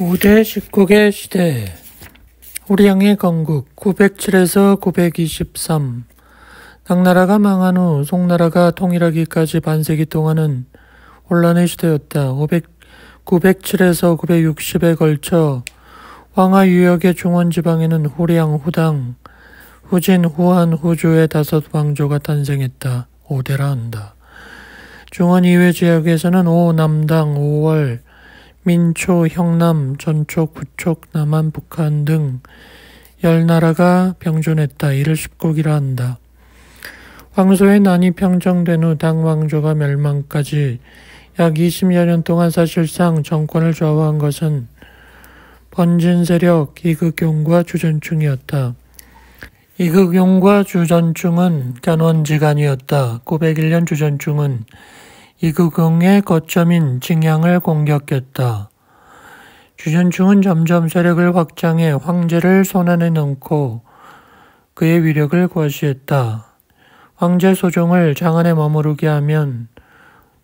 5대 19개 시대 후량의 건국 907에서 923 당나라가 망한 후 송나라가 통일하기까지 반세기 동안은 혼란의 시대였다. 907에서 960에 걸쳐 황하 유역의 중원지방에는 후량, 후당, 후진, 후한, 후주의 5 왕조가 탄생했다. 5대라 한다. 중원 이외 지역에서는 남당, 5월, 민초, 형남, 전촉, 부촉, 남한, 북한 등 10나라가 병존했다. 이를 19기라 한다. 황소의 난이 평정된 후 당 왕조가 멸망까지 약 20여 년 동안 사실상 정권을 좌우한 것은 번진 세력 이극용과 주전충이었다. 이극용과 주전충은 견원지간이었다. 901년 주전충은 이극용의 거점인 징양을 공격했다. 주전충은 점점 세력을 확장해 황제를 손안에 넣고 그의 위력을 과시했다. 황제 소종을 장안에 머무르게 하면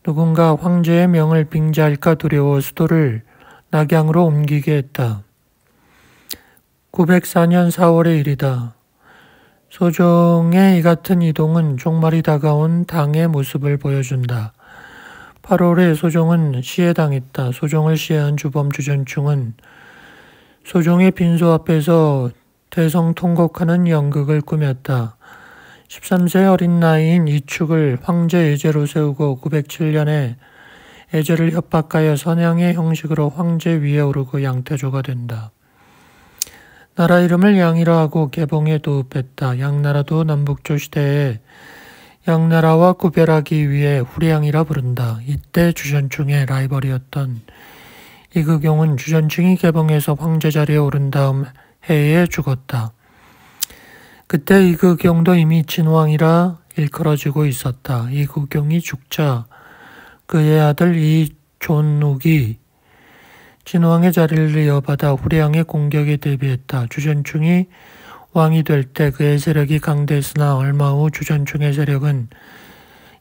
누군가 황제의 명을 빙자할까 두려워 수도를 낙양으로 옮기게 했다. 904년 4월의 일이다. 소종의 이 같은 이동은 종말이 다가온 당의 모습을 보여준다. 8월에 소종은 시해당했다. 소종을 시해한 주범 주전충은 소종의 빈소 앞에서 대성통곡하는 연극을 꾸몄다. 13세 어린 나이인 이축을 황제 예제로 세우고 907년에 예제를 협박하여 선양의 형식으로 황제 위에 오르고 양태조가 된다. 나라 이름을 양이라 하고 개봉에 도읍했다. 양나라도 남북조 시대에 양나라와 구별하기 위해 후량이라 부른다. 이때 주전충의 라이벌이었던 이극용은 주전충이 개봉해서 황제 자리에 오른 다음 해에 죽었다. 그때 이극용도 이미 진왕이라 일컬어지고 있었다. 이극용이 죽자 그의 아들 이존욱이 진왕의 자리를 이어받아 후량의 공격에 대비했다. 주전충이 왕이 될 때 그의 세력이 강대했으나 얼마 후 주전충의 세력은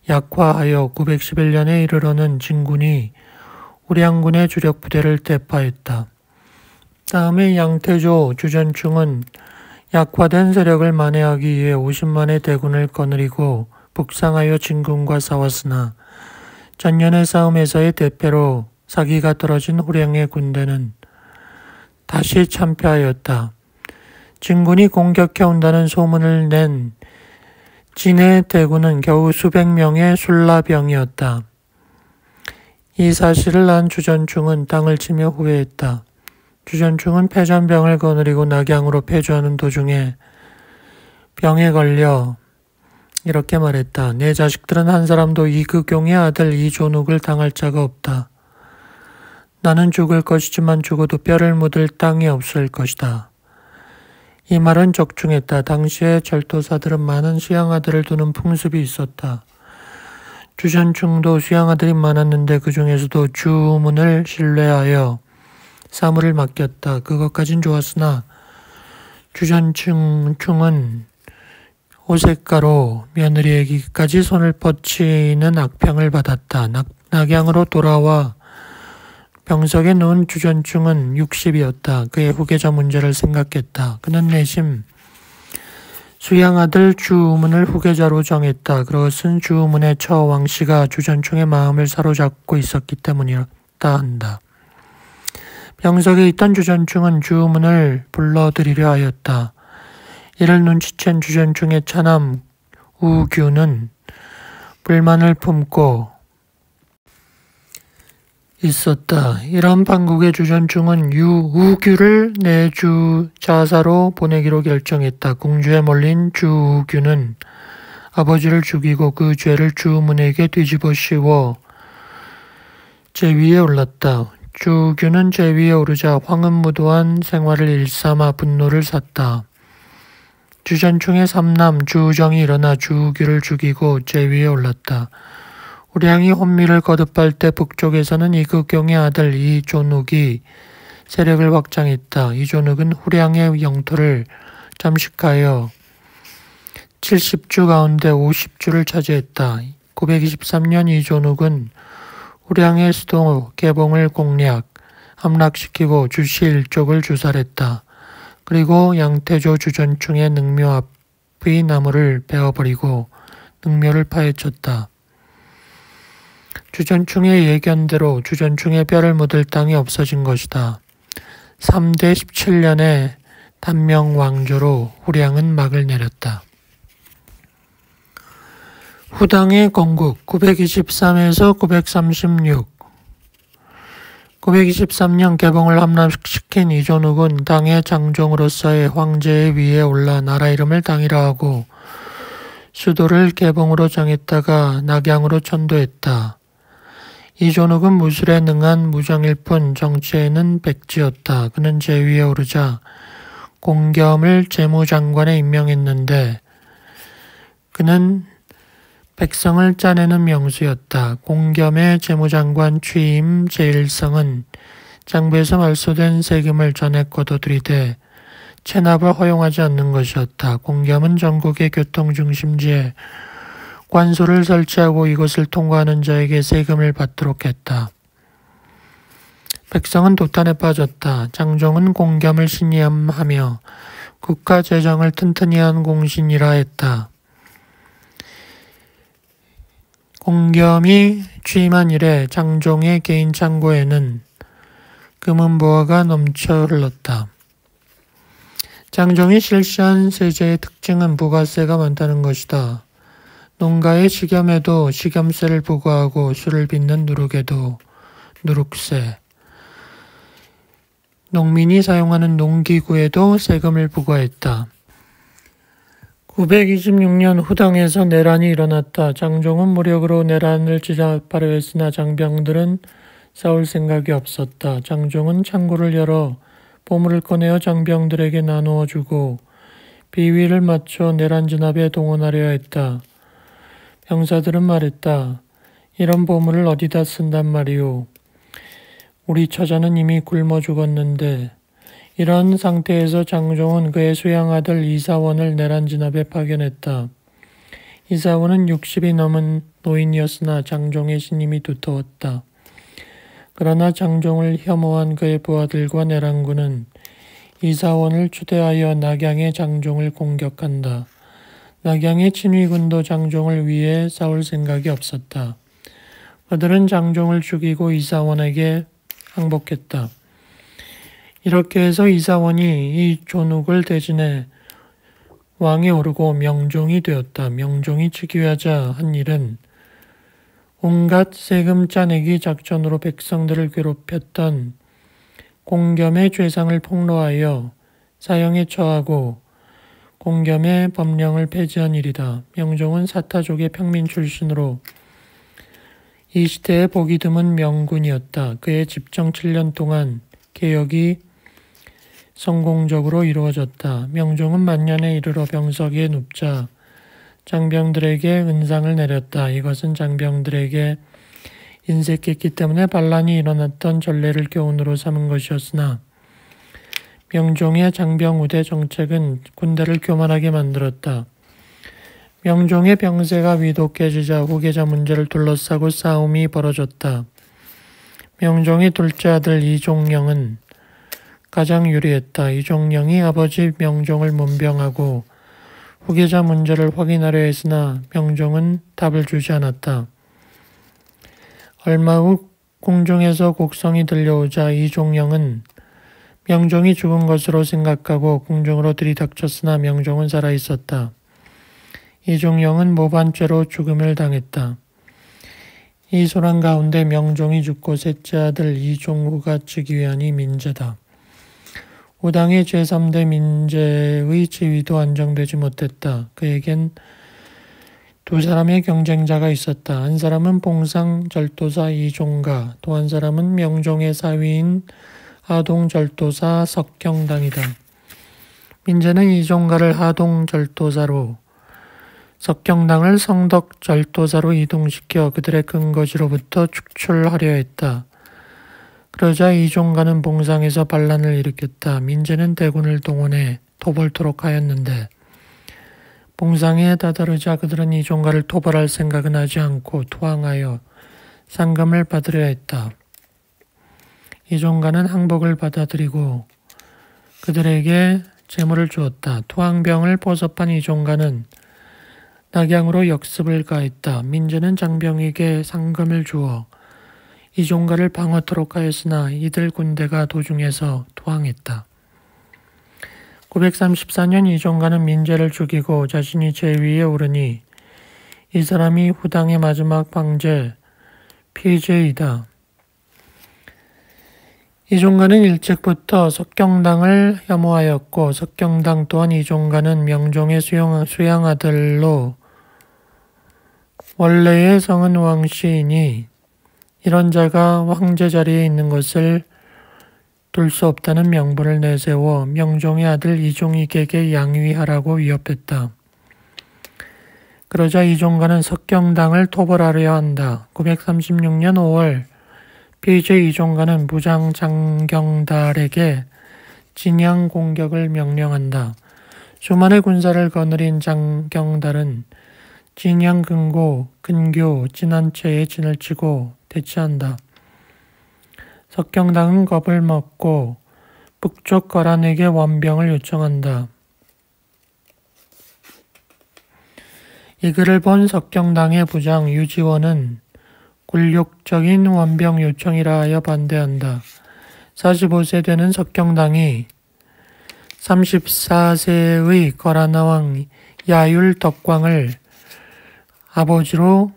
약화하여 911년에 이르러는 진군이 후량군의 주력 부대를 대파했다. 다음에 양태조 주전충은 약화된 세력을 만회하기 위해 50만의 대군을 거느리고 북상하여 진군과 싸웠으나 전년의 싸움에서의 대패로 사기가 떨어진 후량의 군대는 다시 참패하였다. 진군이 공격해온다는 소문을 낸 진의 대군은 겨우 수백 명의 술라병이었다. 이 사실을 안 주전충은 땅을 치며 후회했다. 주전충은 패전병을 거느리고 낙양으로 패주하는 도중에 병에 걸려 이렇게 말했다. 내 자식들은 한 사람도 이극용의 아들 이존욱을 당할 자가 없다. 나는 죽을 것이지만 죽어도 뼈를 묻을 땅이 없을 것이다. 이 말은 적중했다. 당시에 절도사들은 많은 수양아들을 두는 풍습이 있었다. 주전충도 수양아들이 많았는데 그 중에서도 주문을 신뢰하여 사물을 맡겼다. 그것까진 좋았으나 주전충은 오색가로 며느리에게까지 손을 뻗치는 악평을 받았다. 낙양으로 돌아와 병석에 누운 주전충은 60이었다. 그의 후계자 문제를 생각했다. 그는 내심 수양아들 주문을 후계자로 정했다. 그것은 주문의 처 왕씨가 주전충의 마음을 사로잡고 있었기 때문이었다 한다. 병석에 있던 주전충은 주문을 불러들이려 하였다. 이를 눈치챈 주전충의 차남 우규는 불만을 품고 있었다. 이런 판국의 주전충은 우규를 내주 자사로 보내기로 결정했다. 궁주에 몰린 주우규는 아버지를 죽이고 그 죄를 주문에게 뒤집어 씌워 제위에 올랐다. 주우규는 제위에 오르자 황음무도한 생활을 일삼아 분노를 샀다. 주전충의 삼남 주우정이 일어나 주우규를 죽이고 제위에 올랐다. 후량이 혼미를 거듭할 때 북쪽에서는 이극용의 아들 이존욱이 세력을 확장했다. 이존욱은 후량의 영토를 잠식하여 70주 가운데 50주를 차지했다. 923년 이존욱은 후량의 수도 개봉을 공략, 함락시키고 주씨 일족을 주살했다. 그리고 양태조 주전충의 능묘 앞의 나무를 베어버리고 능묘를 파헤쳤다. 주전충의 예견대로 주전충의 뼈를 묻을 땅이 없어진 것이다. 3대 17년에 단명왕조로 후량은 막을 내렸다. 후당의 건국 923에서 936 923년 개봉을 함락시킨 이존욱은 당의 장종으로서의 황제의 위에 올라 나라 이름을 당이라 하고 수도를 개봉으로 정했다가 낙양으로 천도했다. 이존욱은 무술에 능한 무정일 뿐 정치에는 백지였다. 그는 제위에 오르자 공겸을 재무장관에 임명했는데 그는 백성을 짜내는 명수였다. 공겸의 재무장관 취임 제1성은 장부에서 말소된 세금을 전액 걷어들이되 체납을 허용하지 않는 것이었다. 공겸은 전국의 교통중심지에 관소를 설치하고 이것을 통과하는 자에게 세금을 받도록 했다. 백성은 도탄에 빠졌다. 장종은 공겸을 신임하며 국가 재정을 튼튼히 한 공신이라 했다. 공겸이 취임한 이래 장종의 개인 창고에는 금은보화가 넘쳐 흘렀다. 장종이 실시한 세제의 특징은 부가세가 많다는 것이다. 농가의 식염에도 식염세를 부과하고 술을 빚는 누룩에도 누룩세, 농민이 사용하는 농기구에도 세금을 부과했다. 926년 후당에서 내란이 일어났다. 장종은 무력으로 내란을 진압하려 했으나 장병들은 싸울 생각이 없었다. 장종은 창고를 열어 보물을 꺼내어 장병들에게 나누어 주고 비위를 맞춰 내란 진압에 동원하려 했다. 병사들은 말했다. 이런 보물을 어디다 쓴단 말이오. 우리 처자는 이미 굶어 죽었는데. 이런 상태에서 장종은 그의 수양아들 이사원을 내란 진압에 파견했다. 이사원은 60이 넘은 노인이었으나 장종의 신임이 두터웠다. 그러나 장종을 혐오한 그의 부하들과 내란군은 이사원을 추대하여 낙양의 장종을 공격한다. 낙양의 친위군도 장종을 위해 싸울 생각이 없었다. 그들은 장종을 죽이고 이사원에게 항복했다. 이렇게 해서 이사원이 이존욱을 대신해 왕에 오르고 명종이 되었다. 명종이 즉위하자 한 일은 온갖 세금 짜내기 작전으로 백성들을 괴롭혔던 공겸의 죄상을 폭로하여 사형에 처하고 공겸의 법령을 폐지한 일이다. 명종은 사타족의 평민 출신으로 이 시대에 보기 드문 명군이었다. 그의 집정 7년 동안 개혁이 성공적으로 이루어졌다. 명종은 만년에 이르러 병석에 눕자 장병들에게 은상을 내렸다. 이것은 장병들에게 인색했기 때문에 반란이 일어났던 전례를 교훈으로 삼은 것이었으나 명종의 장병우대 정책은 군대를 교만하게 만들었다. 명종의 병세가 위독해지자 후계자 문제를 둘러싸고 싸움이 벌어졌다. 명종의 둘째 아들 이종령은 가장 유리했다. 이종령이 아버지 명종을 문병하고 후계자 문제를 확인하려 했으나 명종은 답을 주지 않았다. 얼마 후 궁중에서 곡성이 들려오자 이종령은 명종이 죽은 것으로 생각하고 궁중으로 들이닥쳤으나 명종은 살아있었다. 이종령은 모반죄로 죽음을 당했다. 이 소란 가운데 명종이 죽고 셋째 아들 이종후가 즉위하니 민제다. 후당의 제3대 민제의 지위도 안정되지 못했다. 그에겐 두 사람의 경쟁자가 있었다. 한 사람은 봉상절도사 이종가, 또 한 사람은 명종의 사위인 하동절도사 석경당이다. 민제는 이종가를 하동절도사로, 석경당을 성덕절도사로 이동시켜 그들의 근거지로부터 축출하려 했다. 그러자 이종가는 봉상에서 반란을 일으켰다. 민제는 대군을 동원해 토벌토록 하였는데 봉상에 다다르자 그들은 이종가를 토벌할 생각은 하지 않고 투항하여 상금을 받으려 했다. 이종가는 항복을 받아들이고 그들에게 재물을 주었다. 토항병을 포섭한 이종가는 낙양으로 역습을 가했다. 민제는 장병에게 상금을 주어 이종가를 방어토록 하였으나 이들 군대가 도중에서 토항했다. 934년 이종가는 민제를 죽이고 자신이 제위에 오르니 이 사람이 후당의 마지막 황제 피제이다. 이종가는 일찍부터 석경당을 혐오하였고 석경당 또한 이종가는 명종의 수양 아들로 원래의 성은 왕씨이니 이런 자가 황제 자리에 있는 것을 둘 수 없다는 명분을 내세워 명종의 아들 이종익에게 양위하라고 위협했다. 그러자 이종가는 석경당을 토벌하려 한다. 936년 5월 피제 이종가는 부장 장경달에게 진양 공격을 명령한다. 수만의 군사를 거느린 장경달은 진양 근교 진안채에 진을 치고 대치한다. 석경당은 겁을 먹고 북쪽 거란에게 원병을 요청한다. 이 글을 본 석경당의 부장 유지원은 굴욕적인 원병 요청이라 하여 반대한다. 45세 되는 석경당이 34세의 거란왕 야율덕광을 아버지로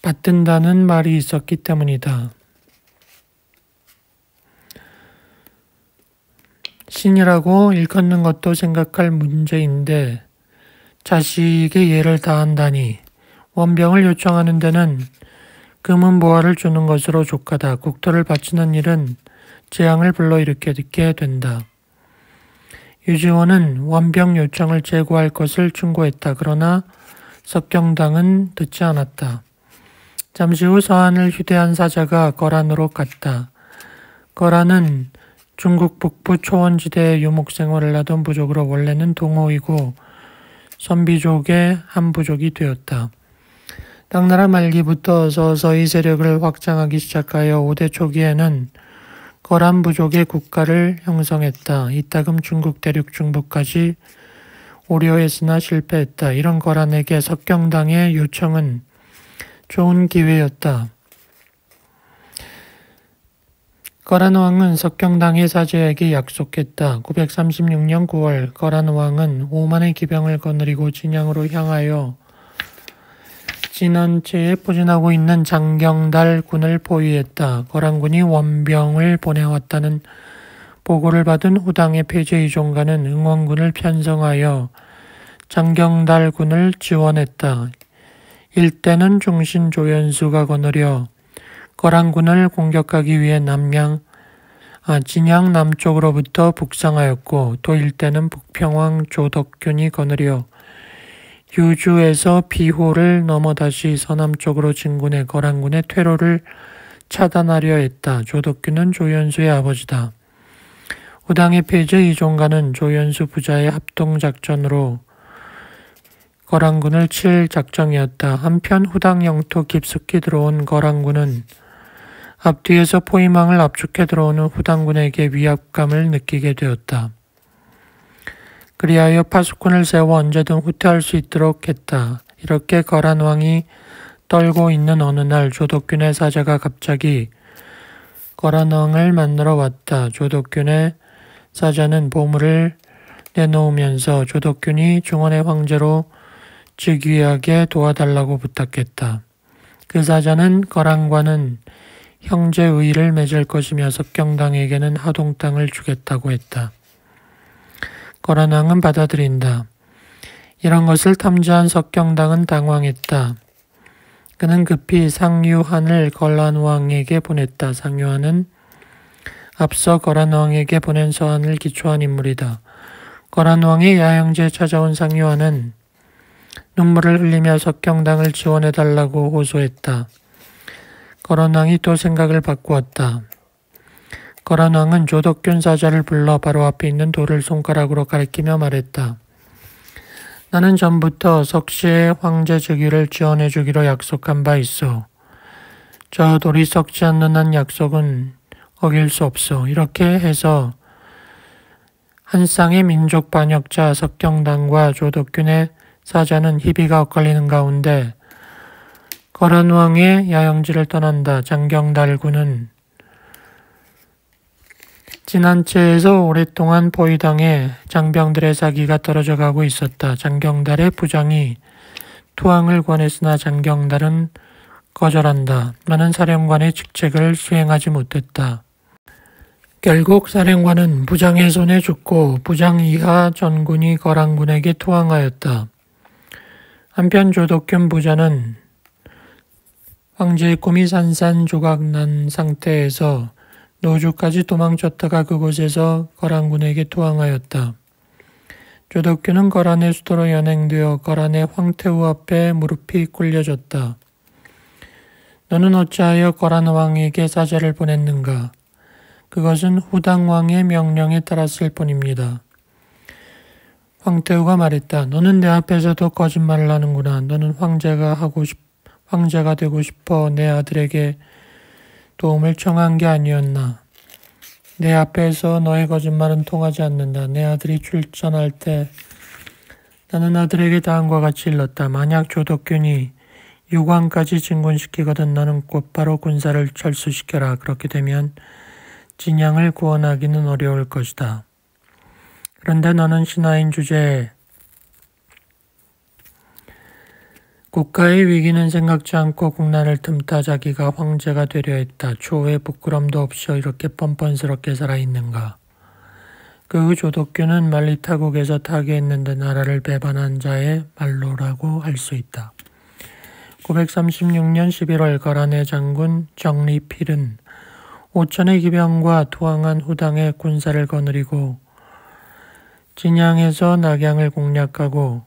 받든다는 말이 있었기 때문이다. 신이라고 일컫는 것도 생각할 문제인데 자식의 예를 다한다니 원병을 요청하는 데는 금은 보화를 주는 것으로 족하다. 국토를 바치는 일은 재앙을 불러일으키게 된다. 유지원은 원병 요청을 제고할 것을 충고했다. 그러나 석경당은 듣지 않았다. 잠시 후 서한을 휴대한 사자가 거란으로 갔다. 거란은 중국 북부 초원지대에 유목생활을 하던 부족으로 원래는 동호이고 선비족의 한 부족이 되었다. 당나라 말기부터 서서히 세력을 확장하기 시작하여 5대 초기에는 거란 부족의 국가를 형성했다. 이따금 중국 대륙 중부까지 오려했으나 실패했다. 이런 거란에게 석경당의 요청은 좋은 기회였다. 거란왕은 석경당의 사제에게 약속했다. 936년 9월 거란왕은 5만의 기병을 거느리고 진양으로 향하여 진안채에 포진하고 있는 장경달 군을 포위했다. 거란군이 원병을 보내왔다는 보고를 받은 후당의 폐제 이종가는 응원군을 편성하여 장경달 군을 지원했다. 일대는 중신 조연수가 거느려 거란군을 공격하기 위해 진양 남쪽으로부터 북상하였고 또 일대는 북평왕 조덕균이 거느려 유주에서 비호를 넘어 다시 서남쪽으로 진군해 거란군의 퇴로를 차단하려 했다. 조덕균은 조연수의 아버지다. 후당의 폐제 이종가는 조연수 부자의 합동작전으로 거란군을 칠 작정이었다. 한편 후당 영토 깊숙이 들어온 거란군은 앞뒤에서 포위망을 압축해 들어오는 후당군에게 위압감을 느끼게 되었다. 그리하여 파수꾼을 세워 언제든 후퇴할 수 있도록 했다. 이렇게 거란왕이 떨고 있는 어느 날 조덕균의 사자가 갑자기 거란왕을 만나러 왔다. 조덕균의 사자는 보물을 내놓으면서 조덕균이 중원의 황제로 즉위하게 도와달라고 부탁했다. 그 사자는 거란과는 형제 의를 맺을 것이며 석경당에게는 하동 땅을 주겠다고 했다. 거란왕은 받아들인다. 이런 것을 탐지한 석경당은 당황했다. 그는 급히 상유한을 거란왕에게 보냈다. 상유한은 앞서 거란왕에게 보낸 서한을 기초한 인물이다. 거란왕의 야영지에 찾아온 상유한은 눈물을 흘리며 석경당을 지원해달라고 호소했다. 거란왕이 또 생각을 바꾸었다. 거란왕은 조덕균 사자를 불러 바로 앞에 있는 돌을 손가락으로 가리키며 말했다. 나는 전부터 석씨의 황제 즉위를 지원해 주기로 약속한 바 있어. 저 돌이 썩지 않는 한 약속은 어길 수 없소. 이렇게 해서 한 쌍의 민족 반역자 석경당과 조덕균의 사자는 희비가 엇갈리는 가운데 거란왕의 야영지를 떠난다. 장경달군은 진안채에서 오랫동안 포위당해 장병들의 사기가 떨어져 가고 있었다. 장경달의 부장이 투항을 권했으나 장경달은 거절한다. 많은 사령관의 직책을 수행하지 못했다. 결국 사령관은 부장의 손에 죽고 부장 이하 전군이 거란군에게 투항하였다. 한편 조덕균 부자는 황제의 꿈이 산산조각난 상태에서 노주까지 도망쳤다가 그곳에서 거란군에게 투항하였다. 조덕균은 거란의 수도로 연행되어 거란의 황태후 앞에 무릎이 꿇려졌다. 너는 어찌하여 거란 왕에게 사자를 보냈는가? 그것은 후당 왕의 명령에 따랐을 뿐입니다. 황태후가 말했다. 너는 내 앞에서도 거짓말을 하는구나. 너는 황제가 되고 싶어 내 아들에게 도움을 청한 게 아니었나. 내 앞에서 너의 거짓말은 통하지 않는다. 내 아들이 출전할 때 나는 아들에게 다음과 같이 일렀다. 만약 조덕균이 유광까지 진군시키거든 너는 곧바로 군사를 철수시켜라. 그렇게 되면 진양을 구원하기는 어려울 것이다. 그런데 너는 신하인 주제에 국가의 위기는 생각지 않고 국난을 틈타 자기가 황제가 되려 했다. 초의 부끄럼도 없이 이렇게 뻔뻔스럽게 살아있는가. 그 조덕균은 만리타국에서 타계했는데 나라를 배반한 자의 말로라고 할 수 있다. 936년 11월 거란의 장군 정리필은 5천의 기병과 투항한 후당의 군사를 거느리고 진양에서 낙양을 공략하고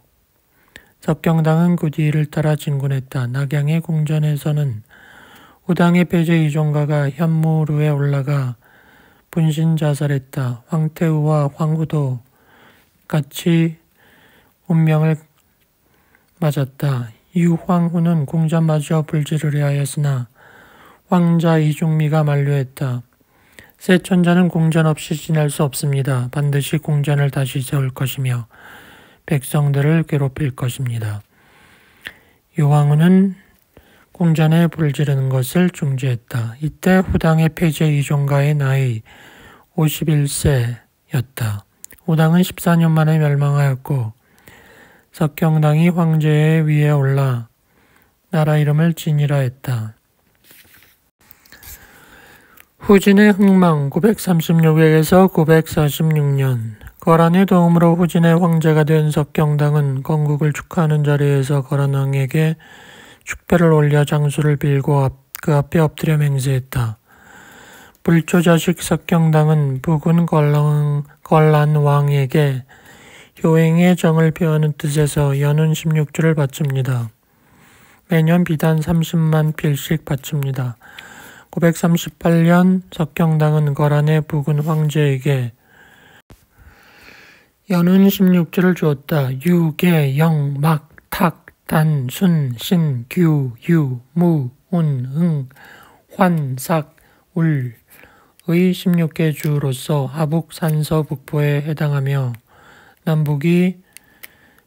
석경당은 그 뒤를 따라 진군했다. 낙양의 궁전에서는 후당의 배제 이종가가 현무루에 올라가 분신 자살했다. 황태후와 황후도 같이 운명을 맞았다. 유황후는 궁전마저 불지르려 하였으나 황자 이중미가 만류했다. 새 천자는 궁전 없이 지낼 수 없습니다. 반드시 궁전을 다시 세울 것이며 백성들을 괴롭힐 것입니다. 유황후는 궁전에 불을 지르는 것을 중지했다. 이때 후당의 폐제 이종가의 나이 51세였다. 후당은 14년 만에 멸망하였고 석경당이 황제의 위에 올라 나라 이름을 진이라 했다. 후진의 흥망 936에서 946년 거란의 도움으로 후진의 황제가 된 석경당은 건국을 축하하는 자리에서 거란왕에게 축배를 올려 장수를 빌고 그 앞에 엎드려 맹세했다. 불초자식 석경당은 부군 걸란왕에게 효행의 정을 표하는 뜻에서 연운 16주를 바칩니다. 매년 비단 30만 필씩 바칩니다. 938년 석경당은 거란의 부군 황제에게 연운 16주를 주었다. 유, 계, 영, 막, 탁, 단, 순, 신, 규, 유, 무, 운, 응, 환, 삭, 울, 의 16개 주로서 하북, 산서, 북부에 해당하며 남북이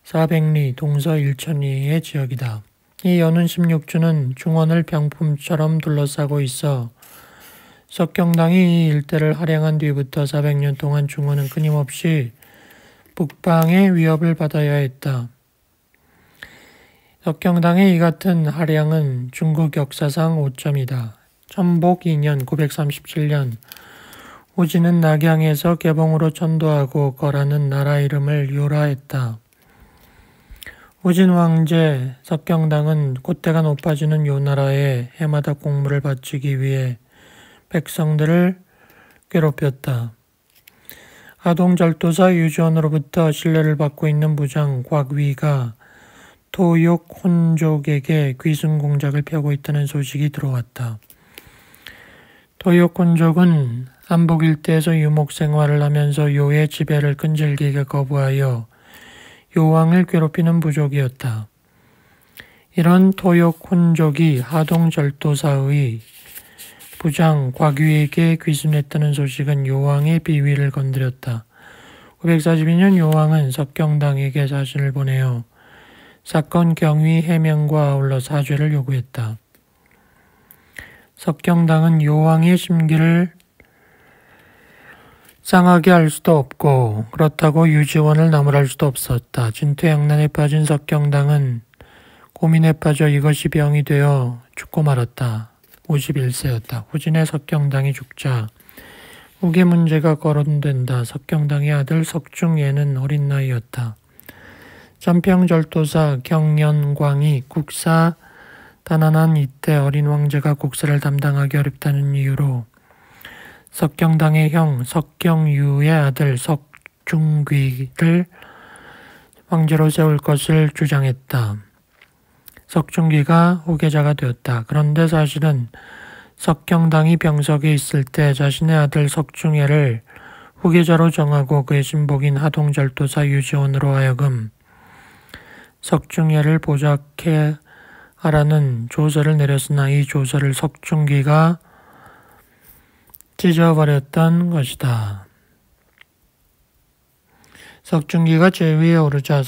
400리, 동서 1000리의 지역이다. 이 연운 16주는 중원을 병품처럼 둘러싸고 있어 석경당이 이 일대를 할양한 뒤부터 400년 동안 중원은 끊임없이 북방의 위협을 받아야 했다. 석경당의 이 같은 할양은 중국 역사상 5점이다. 천복 2년 937년 후진은 낙양에서 개봉으로 천도하고 거란은 나라 이름을 요라했다. 후진 황제 석경당은 콧대가 높아지는 요 나라에 해마다 공물을 바치기 위해 백성들을 괴롭혔다. 하동절도사 유지원으로부터 신뢰를 받고 있는 부장 곽위가 토욕혼족에게 귀순 공작을 펴고 있다는 소식이 들어왔다. 토욕혼족은 안복 일대에서 유목 생활을 하면서 요의 지배를 끈질기게 거부하여 요왕을 괴롭히는 부족이었다. 이런 토욕혼족이 하동절도사의 부장 곽위에게 귀순했다는 소식은 요왕의 비위를 건드렸다. 942년 요왕은 석경당에게 사신을 보내어 사건 경위 해명과 아울러 사죄를 요구했다. 석경당은 요왕의 심기를 상하게 할 수도 없고 그렇다고 유지원을 나무랄 수도 없었다. 진퇴양난에 빠진 석경당은 고민에 빠져 이것이 병이 되어 죽고 말았다. 51세였다. 후진의 석경당이 죽자 우계 문제가 거론된다. 석경당의 아들 석중예는 어린 나이였다. 전평절도사 경연광이 국사 단안한 이때 어린 왕제가 국사를 담당하기 어렵다는 이유로 석경당의 형 석경유의 아들 석중귀를 왕제로 세울 것을 주장했다. 석중귀가 후계자가 되었다. 그런데 사실은 석경당이 병석에 있을 때 자신의 아들 석중예를 후계자로 정하고 그의 신복인 하동절도사 유지원으로 하여금 석중예를 보좌케 하라는 조서를 내렸으나 이 조서를 석중귀가 찢어버렸던 것이다. 석중귀가 제위에 오르자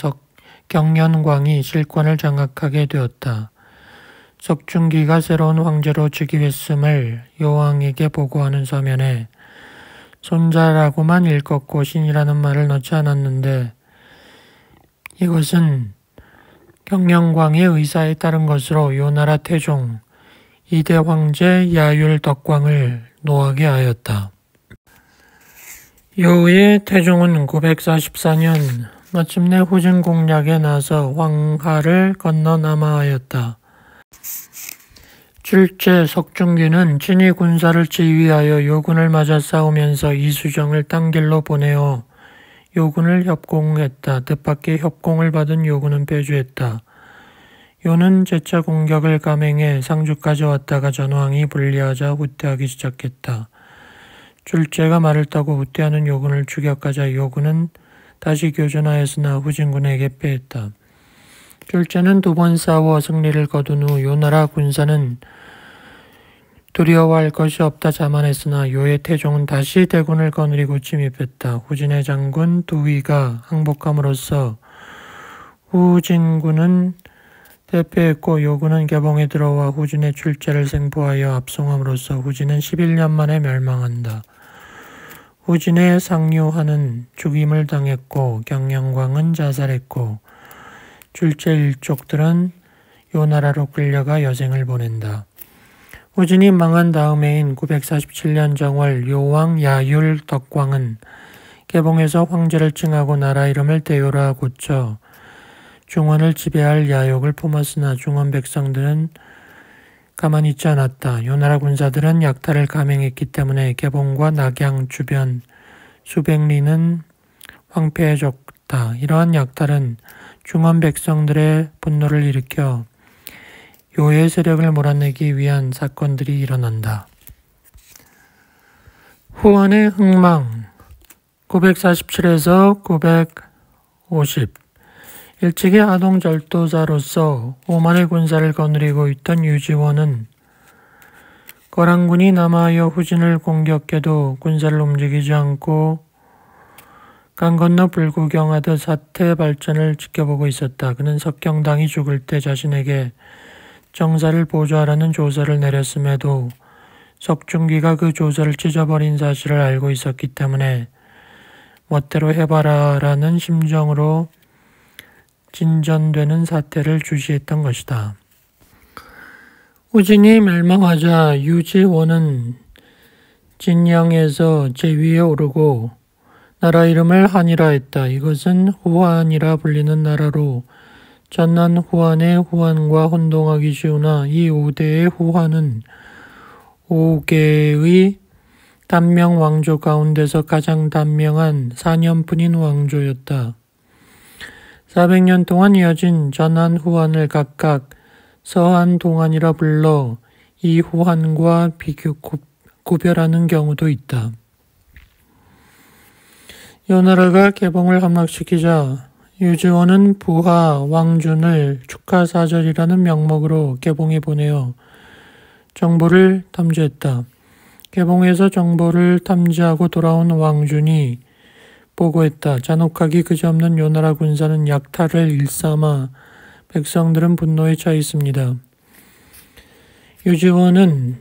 경연광이 실권을 장악하게 되었다. 석중귀가 새로운 황제로 즉위했음을 요왕에게 보고하는 서면에 손자라고만 읽었고 신이라는 말을 넣지 않았는데 이것은 경연광의 의사에 따른 것으로 요나라 태종 2대 황제 야율덕광을 노하게 하였다. 요의 태종은 944년 마침내 후진 공략에 나서 황하를 건너 남하하였다. 출제 석중귀는 친히 군사를 지휘하여 요군을 맞아 싸우면서 이수정을 딴 길로 보내어 요군을 협공했다. 뜻밖의 협공을 받은 요군은 배주했다. 요는 재차 공격을 감행해 상주까지 왔다가 전황이 불리하자 후퇴하기 시작했다. 출제가 말을 타고 후퇴하는 요군을 추격하자 요군은 다시 교전하였으나 후진군에게 패했다. 출제는 2번 싸워 승리를 거둔 후 요나라 군사는 두려워할 것이 없다 자만했으나 요의 태종은 다시 대군을 거느리고 침입했다. 후진의 장군 두위가 항복함으로써 후진군은 대패했고 요군은 개봉에 들어와 후진의 출제를 생포하여 압송함으로써 후진은 11년 만에 멸망한다. 후진의 상류하는 죽임을 당했고 경영광은 자살했고 출제 일족들은 요나라로 끌려가 여생을 보낸다. 후진이 망한 다음 해인 947년 정월 요왕 야율 덕광은 개봉에서 황제를 칭하고 나라 이름을 대요라 고쳐 중원을 지배할 야욕을 품었으나 중원 백성들은 가만히 있지 않았다. 요나라 군사들은 약탈을 감행했기 때문에 개봉과 낙양 주변 수백 리는 황폐해졌다. 이러한 약탈은 중원 백성들의 분노를 일으켜 요의 세력을 몰아내기 위한 사건들이 일어난다. 후원의 흥망 947에서 950 일찍이 하동절도사로서 5만의 군사를 거느리고 있던 유지원은 거란군이 남하하여 후진을 공격해도 군사를 움직이지 않고 강 건너 불구경하듯 사태 발전을 지켜보고 있었다. 그는 석경당이 죽을 때 자신에게 정사를 보조하라는 조서를 내렸음에도 석중귀가 그 조서를 찢어버린 사실을 알고 있었기 때문에 멋대로 해봐라라는 심정으로 진전되는 사태를 주시했던 것이다. 후진이 멸망하자 유지원은 진영에서 제위에 오르고 나라 이름을 한이라 했다. 이것은 후한이라 불리는 나라로 전난 후한의 후한과 혼동하기 쉬우나 이 5대의 후한은 5개의 단명 왕조 가운데서 가장 단명한 4년뿐인 왕조였다. 400년 동안 이어진 전한 후한을 각각 서한 동한이라 불러 이 후한과 구별하는 경우도 있다. 요나라가 개봉을 함락시키자 유지원은 부하 왕준을 축하사절이라는 명목으로 개봉에 보내어 정보를 탐지했다. 개봉에서 정보를 탐지하고 돌아온 왕준이 보고했다. 잔혹하기 그지없는 요나라 군사는 약탈을 일삼아 백성들은 분노에 차 있습니다. 유지원은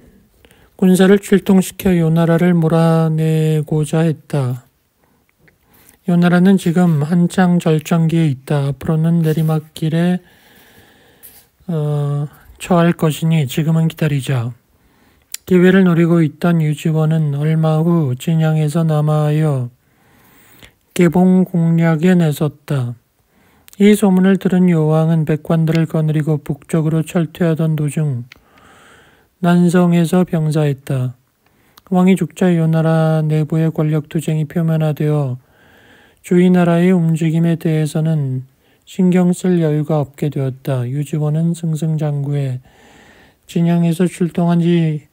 군사를 출동시켜 요나라를 몰아내고자 했다. 요나라는 지금 한창 절정기에 있다. 앞으로는 내리막길에 처할 것이니 지금은 기다리자. 기회를 노리고 있던 유지원은 얼마 후 진양에서 남하하여 개봉 공략에 내섰다. 이 소문을 들은 요왕은 백관들을 거느리고 북쪽으로 철퇴하던 도중 난성에서 병사했다. 왕이 죽자 요나라 내부의 권력투쟁이 표면화되어 주위 나라의 움직임에 대해서는 신경 쓸 여유가 없게 되었다. 유지원은 승승장구해 진양에서 출동한 지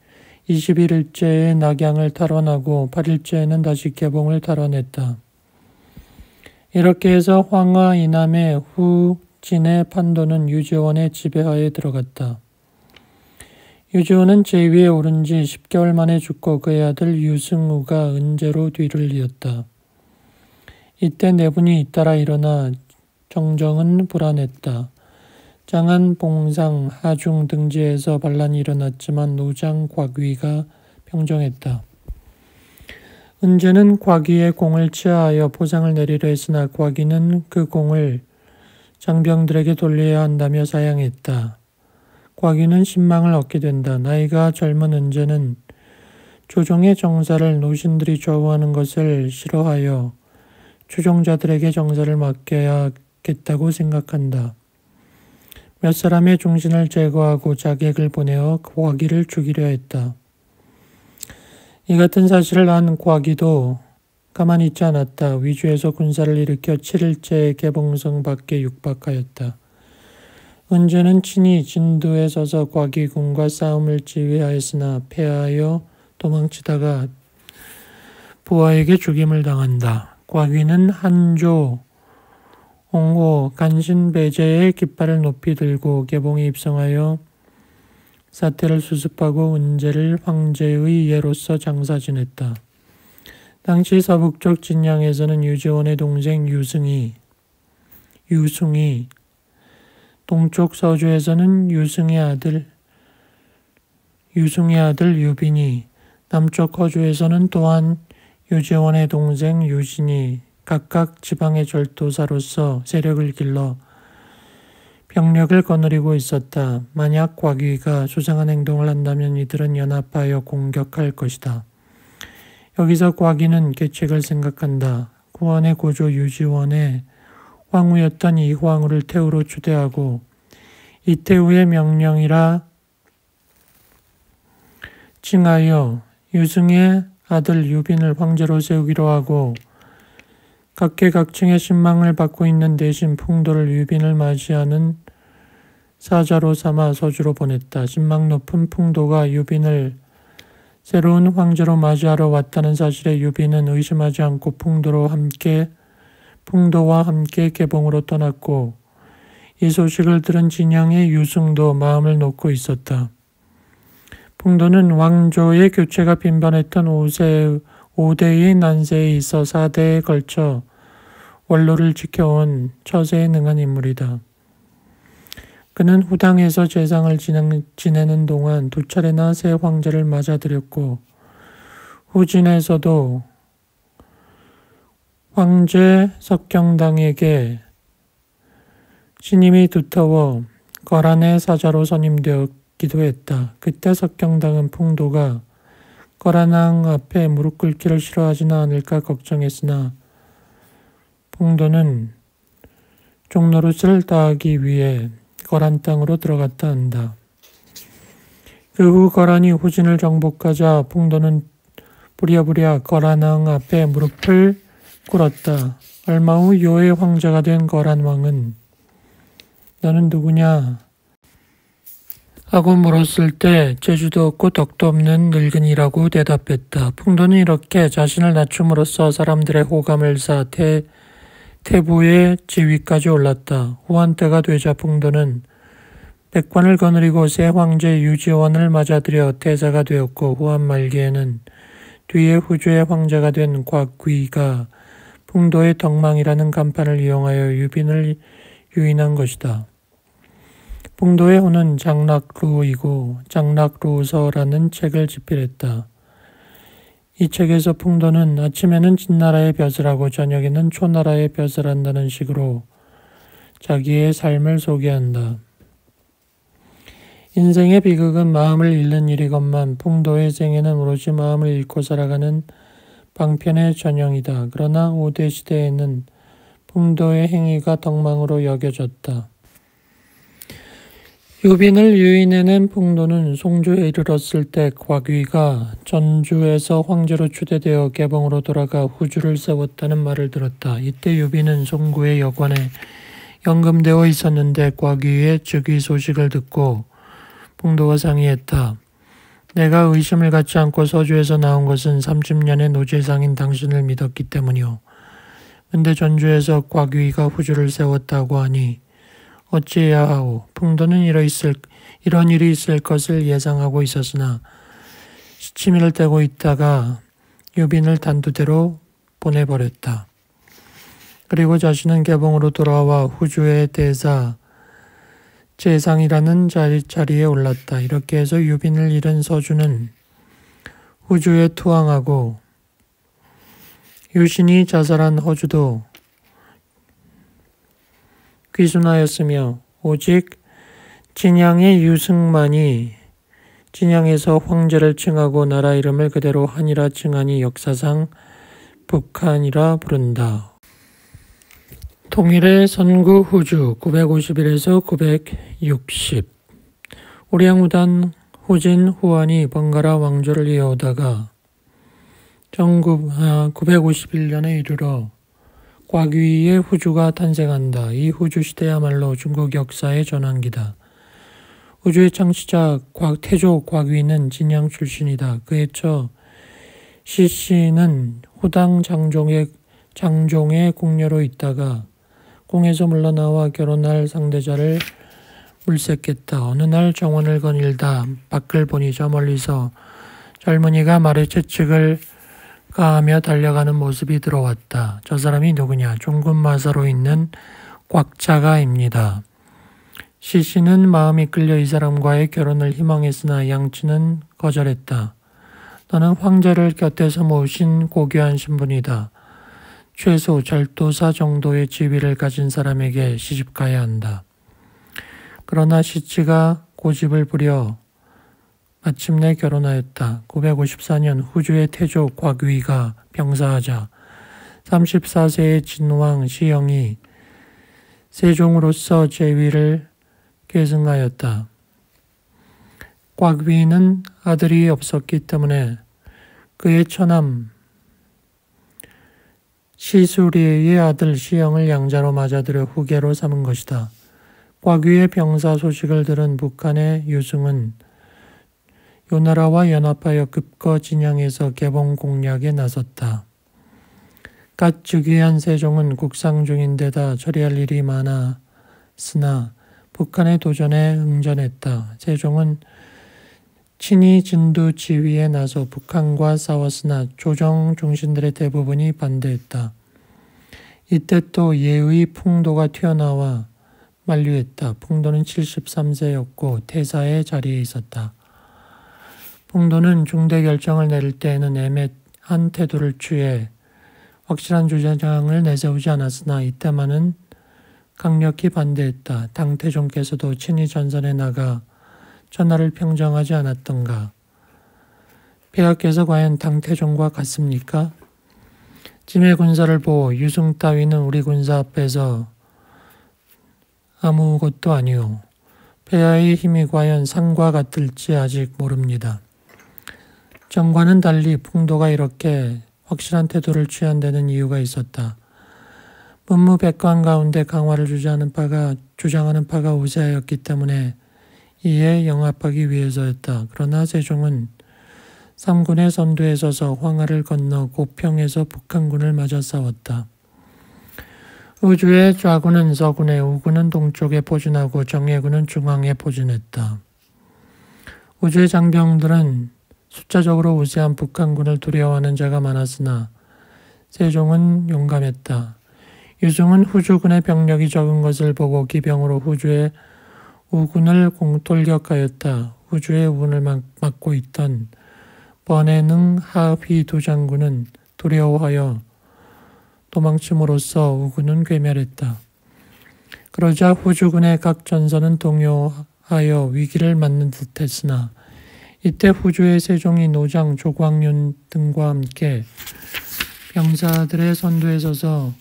21일째에 낙양을 탈환하고 8일째에는 다시 개봉을 탈환했다. 이렇게 해서 황하 이남의 후진의 판도는 유지원의 지배하에 들어갔다. 유지원은 제위에 오른 지 10개월 만에 죽고 그의 아들 유승우가 은제로 뒤를 이었다. 이때 내분이 잇따라 일어나 정정은 불안했다. 장안, 봉상, 하중 등지에서 반란이 일어났지만 노장, 곽위가 평정했다. 은제는 곽위의 공을 치하하여 포상을 내리려 했으나 곽위는 그 공을 장병들에게 돌려야 한다며 사양했다. 곽위는 신망을 얻게 된다. 나이가 젊은 은제는 조정의 정사를 노신들이 좌우하는 것을 싫어하여 추종자들에게 정사를 맡겨야겠다고 생각한다. 몇 사람의 중신을 제거하고 자객을 보내어 곽위를 죽이려 했다. 이 같은 사실을 안 곽위도 가만히 있지 않았다. 위주에서 군사를 일으켜 7일째 개봉성 밖에 육박하였다. 은제는 친히 진두에 서서 곽위군과 싸움을 지휘하였으나 패하여 도망치다가 부하에게 죽임을 당한다. 곽위는 한조, 홍호, 간신배제의 깃발을 높이 들고 개봉에 입성하여 사태를 수습하고 은제를 황제의 예로서 장사 지냈다. 당시 서북쪽 진양에서는 유지원의 동생 유승이, 동쪽 서주에서는 유승의 아들 유빈이, 남쪽 허주에서는 또한 유지원의 동생 유진이 각각 지방의 절도사로서 세력을 길러 병력을 거느리고 있었다. 만약 곽위가 수상한 행동을 한다면 이들은 연합하여 공격할 것이다. 여기서 곽위는 계책을 생각한다. 구원의 고조 유지원의 황후였던 이황후를 태후로 추대하고 이태후의 명령이라 칭하여 유승의 아들 유빈을 황제로 세우기로 하고 각계각층의 신망을 받고 있는 대신 풍도를 유빈을 맞이하는 사자로 삼아 서주로 보냈다. 신망 높은 풍도가 유빈을 새로운 황제로 맞이하러 왔다는 사실에 유빈은 의심하지 않고 풍도와 함께 개봉으로 떠났고 이 소식을 들은 진양의 유승도 마음을 놓고 있었다. 풍도는 왕조의 교체가 빈번했던 5대의 난세에 있어 4대에 걸쳐 원로를 지켜온 처세에 능한 인물이다. 그는 후당에서 제상을 지내는 동안 2차례나 새 황제를 맞아들였고 후진에서도 황제 석경당에게 신임이 두터워 거란의 사자로 선임되었기도 했다. 그때 석경당은 풍도가 거란왕 앞에 무릎 꿇기를 싫어하지는 않을까 걱정했으나 풍도는 종노릇을 다하기 위해 거란 땅으로 들어갔다 한다. 그 후 거란이 후진을 정복하자 풍도는 부랴부랴 거란왕 앞에 무릎을 꿇었다. 얼마 후 요의 황제가 된 거란왕은 너는 누구냐? 하고 물었을 때 재주도 없고 덕도 없는 늙은이라고 대답했다. 풍도는 이렇게 자신을 낮춤으로써 사람들의 호감을 사 태부의 지위까지 올랐다. 후한 때가 되자 풍도는 백관을 거느리고 새 황제 유지원을 맞아들여 태사가 되었고 후한 말기에는 뒤에 후주의 황제가 된 곽귀가 풍도의 덕망이라는 간판을 이용하여 유빈을 유인한 것이다. 풍도의 후는 장락루이고 장락루서라는 책을 집필했다. 이 책에서 풍도는 아침에는 진나라의 벼슬 하고 저녁에는 초나라의 벼슬 한다는 식으로 자기의 삶을 소개한다. 인생의 비극은 마음을 잃는 일이건만 풍도의 생애는 오로지 마음을 잃고 살아가는 방편의 전형이다. 그러나 오대 시대에는 풍도의 행위가 덕망으로 여겨졌다. 유빈을 유인해낸 풍도는 송주에 이르렀을 때 곽위가 전주에서 황제로 추대되어 개봉으로 돌아가 후주를 세웠다는 말을 들었다. 이때 유빈은 송구의 여관에 연금되어 있었는데 곽위의 즉위 소식을 듣고 풍도와 상의했다. 내가 의심을 갖지 않고 서주에서 나온 것은 30년의 노제상인 당신을 믿었기 때문이오. 근데 전주에서 곽위가 후주를 세웠다고 하니 어찌해야 하오. 풍도는 이런 일이 있을 것을 예상하고 있었으나 시치미를 떼고 있다가 유빈을 단두대로 보내버렸다. 그리고 자신은 개봉으로 돌아와 후주의 대사 재상이라는 자리에 올랐다. 이렇게 해서 유빈을 잃은 서주는 후주에 투항하고 유신이 자살한 허주도 귀순하였으며 오직 진양의 유승만이 진양에서 황제를 칭하고 나라 이름을 그대로 한이라 칭하니 역사상 북한이라 부른다. 통일의 선구 후주 951에서 960 오량우단 후진 후한이 번갈아 왕조를 이어오다가 951년에 이르러 곽위의 후주가 탄생한다. 이 후주 시대야말로 중국 역사의 전환기다. 후주의 창시자 태조 곽위는 진양 출신이다. 그에 처 시씨는 후당 장종의 궁녀로 있다가 궁에서 물러나와 결혼할 상대자를 물색했다. 어느 날 정원을 거닐다 밖을 보니 저 멀리서 젊은이가 말의 채찍을 가하며 달려가는 모습이 들어왔다. 저 사람이 누구냐? 종군 마사로 있는 곽자가입니다. 시씨는 마음이 끌려 이 사람과의 결혼을 희망했으나 양치는 거절했다. 너는 황제를 곁에서 모신 고귀한 신분이다. 최소 절도사 정도의 지위를 가진 사람에게 시집가야 한다. 그러나 시치가 고집을 부려 마침내 결혼하였다. 954년 후주의 태조 곽위가 병사하자 34세의 진왕 시영이 세종으로서 제위를 계승하였다. 곽위는 아들이 없었기 때문에 그의 처남 시수리의 아들 시영을 양자로 맞아들여 후계로 삼은 것이다. 곽위의 병사 소식을 들은 북한의 유승은 요나라와 연합하여 급거 진양에서 개봉 공략에 나섰다. 갓 즉위한 세종은 국상 중인데다 처리할 일이 많았으나 북한의 도전에 응전했다. 세종은 친히 진두 지휘에 나서 북한과 싸웠으나 조정 중신들의 대부분이 반대했다. 이때 또 예의 풍도가 튀어나와 만류했다. 풍도는 73세였고 태사의 자리에 있었다. 풍도는 중대 결정을 내릴 때에는 애매한 태도를 취해 확실한 주장을 내세우지 않았으나 이때만은 강력히 반대했다. 당태종께서도 친히 전선에 나가 전하를 평정하지 않았던가. 폐하께서 과연 당태종과 같습니까? 짐의 군사를 보고 유승 따위는 우리 군사 앞에서 아무것도 아니오. 폐하의 힘이 과연 산과 같을지 아직 모릅니다. 전과는 달리 풍도가 이렇게 확실한 태도를 취한 데는 이유가 있었다. 문무백관 가운데 강화를 주장하는 파가 우세하였기 때문에 이에 영합하기 위해서였다. 그러나 세종은 삼군의 선두에 서서 황하를 건너 고평에서 북한군을 맞아 싸웠다. 우주의 좌구는 서군에, 우구는 동쪽에 포진하고 정예구는 중앙에 포진했다. 우주의 장병들은 숫자적으로 우세한 북한군을 두려워하는 자가 많았으나 세종은 용감했다. 유승은 후주군의 병력이 적은 것을 보고 기병으로 후주의 우군을 돌격하였다. 후주의 우군을 막고 있던 번해능 하휘 두 장군은 두려워하여 도망침으로써 우군은 괴멸했다. 그러자 후주군의 각 전선은 동요하여 위기를 맞는 듯했으나 이때 후주의 세종이 노장, 조광윤 등과 함께 병사들의 선두에 서서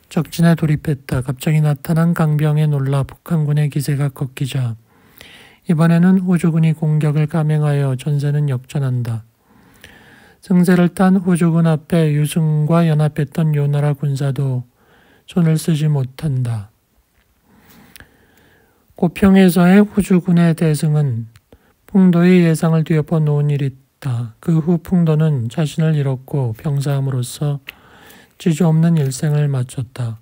적진에 돌입했다. 갑자기 나타난 강병에 놀라 북한군의 기세가 꺾이자 이번에는 후주군이 공격을 감행하여 전세는 역전한다. 승세를 탄 후주군 앞에 유승과 연합했던 요나라 군사도 손을 쓰지 못한다. 고평에서의 후주군의 대승은 풍도의 예상을 뒤엎어 놓은 일이다. 그 후 풍도는 자신을 잃었고 병사함으로써 지주없는 일생을 마쳤다.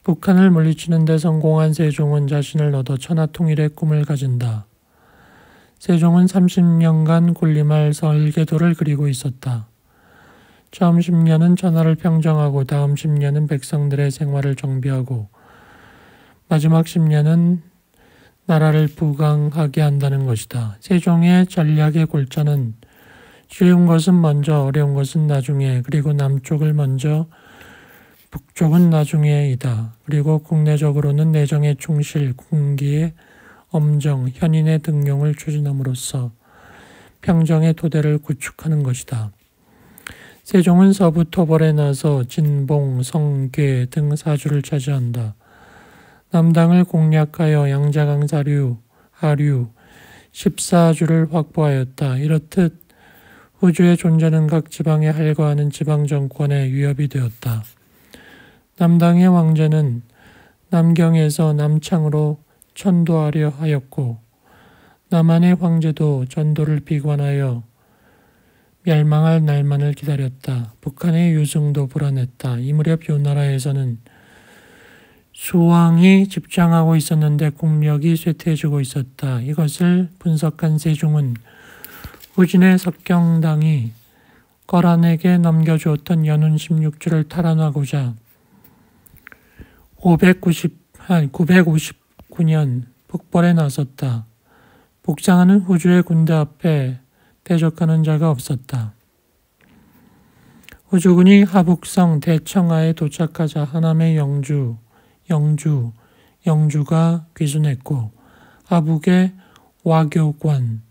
북한을 물리치는 데 성공한 세종은 자신을 얻어 천하통일의 꿈을 가진다. 세종은 30년간 군림할 설계도를 그리고 있었다. 처음 10년은 천하를 평정하고 다음 10년은 백성들의 생활을 정비하고 마지막 10년은 나라를 부강하게 한다는 것이다. 세종의 전략의 골자는 쉬운 것은 먼저, 어려운 것은 나중에, 그리고 남쪽을 먼저, 북쪽은 나중에이다. 그리고 국내적으로는 내정의 충실, 군기의 엄정, 현인의 등용을 추진함으로써 평정의 토대를 구축하는 것이다. 세종은 서부 토벌에 나서 진봉, 성괴 등 사주를 차지한다. 남당을 공략하여 양자강 사류, 하류, 14주를 확보하였다. 이렇듯 후주의 존재는 각 지방에 할거하는 지방정권의 위협이 되었다. 남당의 왕제는 남경에서 남창으로 천도하려 하였고 남한의 황제도 전도를 비관하여 멸망할 날만을 기다렸다. 북한의 유승도 불안했다. 이 무렵 요나라에서는 수왕이 집장하고 있었는데 국력이 쇠퇴해지고 있었다. 이것을 분석한 세종은 후진의 석경당이 거란에게 넘겨주었던 연운 16주를 탈환하고자 959년 북벌에 나섰다. 북상하는 후주의 군대 앞에 대적하는 자가 없었다. 후주군이 하북성 대청하에 도착하자 하남의 영주가 귀순했고 하북의 와교관,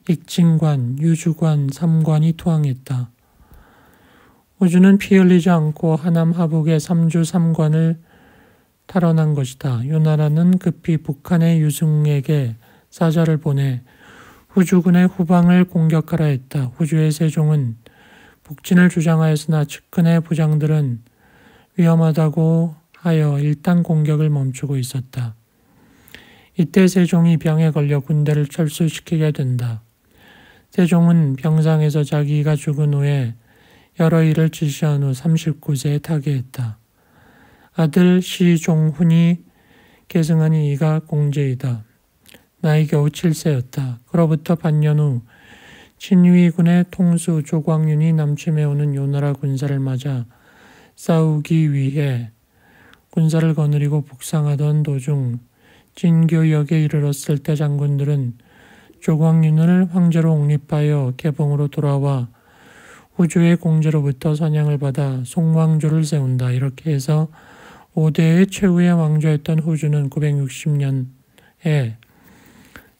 익진관, 유주관, 삼관이 투항했다. 후주는 피 흘리지 않고 하남 하북의 삼주 삼관을 탈환한 것이다. 요나라는 급히 북한의 유승에게 사자를 보내 후주군의 후방을 공격하라 했다. 후주의 세종은 북진을 주장하였으나 측근의 부장들은 위험하다고 하여 일단 공격을 멈추고 있었다. 이때 세종이 병에 걸려 군대를 철수시키게 된다. 세종은 병상에서 자기가 죽은 후에 여러 일을 지시한 후 39세에 타계했다. 아들 시종훈이 계승하니 이가 공제이다. 나이 겨우 7세였다. 그로부터 반년 후 친위군의 통수 조광윤이 남침해오는 요나라 군사를 맞아 싸우기 위해 군사를 거느리고 북상하던 도중 진교역에 이르렀을 때 장군들은 조광윤을 황제로 옹립하여 개봉으로 돌아와 후주의 공제로부터 선양을 받아 송왕조를 세운다. 이렇게 해서 5대의 최후의 왕조였던 후주는 960년에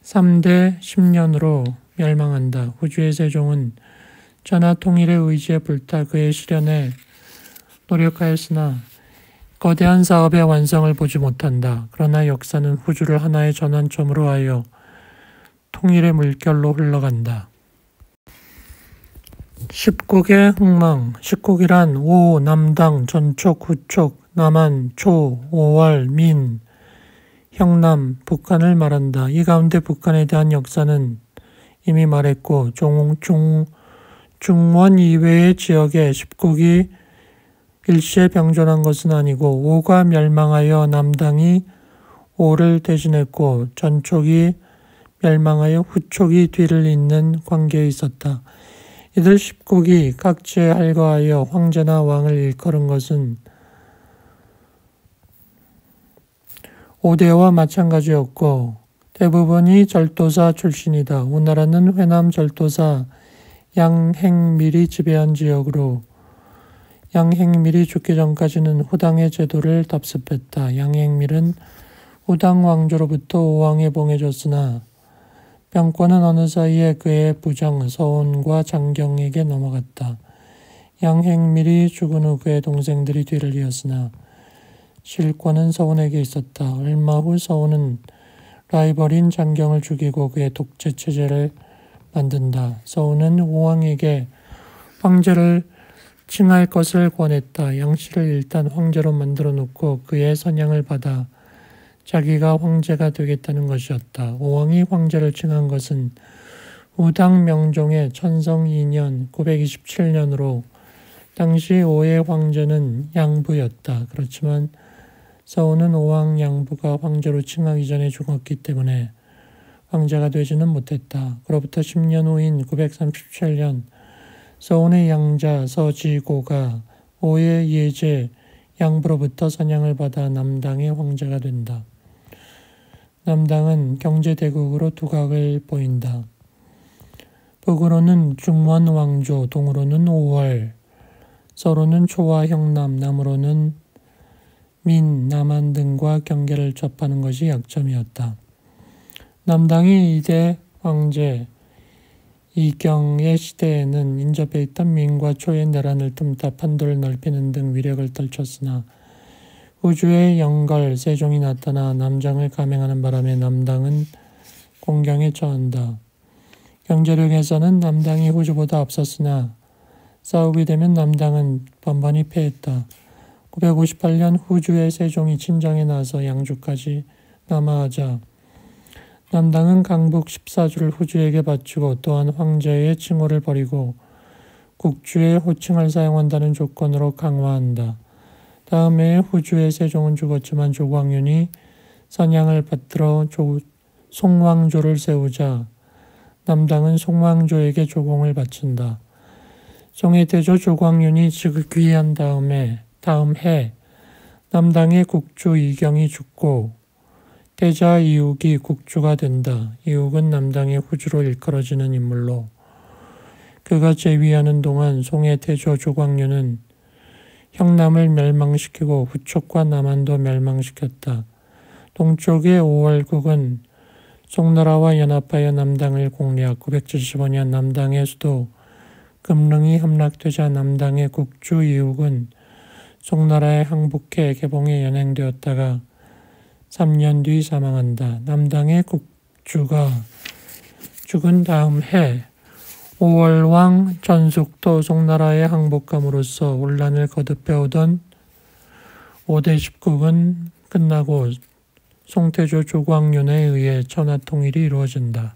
3대 10년으로 멸망한다. 후주의 세종은 천하 통일의 의지에 불타 그의 실현에 노력하였으나 거대한 사업의 완성을 보지 못한다. 그러나 역사는 후주를 하나의 전환점으로 하여 통일의 물결로 흘러간다. 십국의 흥망, 십국이란 오, 남당, 전촉, 후촉, 남한, 초, 오월, 민, 형남, 북한을 말한다. 이 가운데 북한에 대한 역사는 이미 말했고 중원 이외의 지역에 십국이 일시에 병존한 것은 아니고 오가 멸망하여 남당이 오를 대신했고 전촉이 멸망하여 후촉이 뒤를 잇는 관계에 있었다. 이들 10국이 각지에 할거하여 황제나 왕을 일컬은 것은 오대와 마찬가지였고 대부분이 절도사 출신이다. 우나라는 회남 절도사 양행밀이 지배한 지역으로 양행밀이 죽기 전까지는 후당의 제도를 답습했다. 양행밀은 후당 왕조로부터 오왕에 봉해졌으나 병권은 어느 사이에 그의 부장 서온과 장경에게 넘어갔다. 양행밀이 죽은 후 그의 동생들이 뒤를 이었으나 실권은 서온에게 있었다. 얼마 후 서온은 라이벌인 장경을 죽이고 그의 독재 체제를 만든다. 서온은 오왕에게 황제를 칭할 것을 권했다. 양씨를 일단 황제로 만들어 놓고 그의 선양을 받아 자기가 황제가 되겠다는 것이었다. 오왕이 황제를 칭한 것은 우당 명종의 천성 2년 927년으로 당시 오의 황제는 양부였다. 그렇지만 서온은 오왕 양부가 황제로 칭하기 전에 죽었기 때문에 황제가 되지는 못했다. 그로부터 10년 후인 937년 서온의 양자 서지고가 오의 예제 양부로부터 선양을 받아 남당의 황제가 된다. 남당은 경제대국으로 두각을 보인다. 북으로는 중원 왕조, 동으로는 오월, 서로는 초와 형남, 남으로는 민, 남한 등과 경계를 접하는 것이 약점이었다. 남당이 이대 황제 이경의 시대에는 인접해 있던 민과 초의 내란을 틈타 판도를 넓히는 등 위력을 떨쳤으나 후주의 영걸 세종이 나타나 남장을 감행하는 바람에 남당은 공경에 처한다. 경제력에서는 남당이 후주보다 앞섰으나 싸우게 되면 남당은 번번이 패했다. 958년 후주의 세종이 친정에 나서 양주까지 남하하자 남당은 강북 14주를 후주에게 바치고 또한 황제의 칭호를 버리고 국주의 호칭을 사용한다는 조건으로 강화한다. 다음 해에 후주의 세종은 죽었지만 조광윤이 선양을 받들어 송왕조를 세우자 남당은 송왕조에게 조공을 바친다. 송의 태조 조광윤이 즉위한 다음 해 남당의 국주 이경이 죽고 태자 이욱이 국주가 된다. 이욱은 남당의 후주로 일컬어지는 인물로 그가 재위하는 동안 송의 태조 조광윤은 형남을 멸망시키고 후촉과 남한도 멸망시켰다. 동쪽의 오월국은 송나라와 연합하여 남당을 공략. 975년 남당의 수도 금릉이 함락되자 남당의 국주 이욱은 송나라에 항복해 개봉에 연행되었다가 3년 뒤 사망한다. 남당의 국주가 죽은 다음 해 5월왕 전숙도 송나라에 항복함으로써 혼란을 거듭해오던 5대 10국은 끝나고 송태조 조광윤에 의해 천하통일이 이루어진다.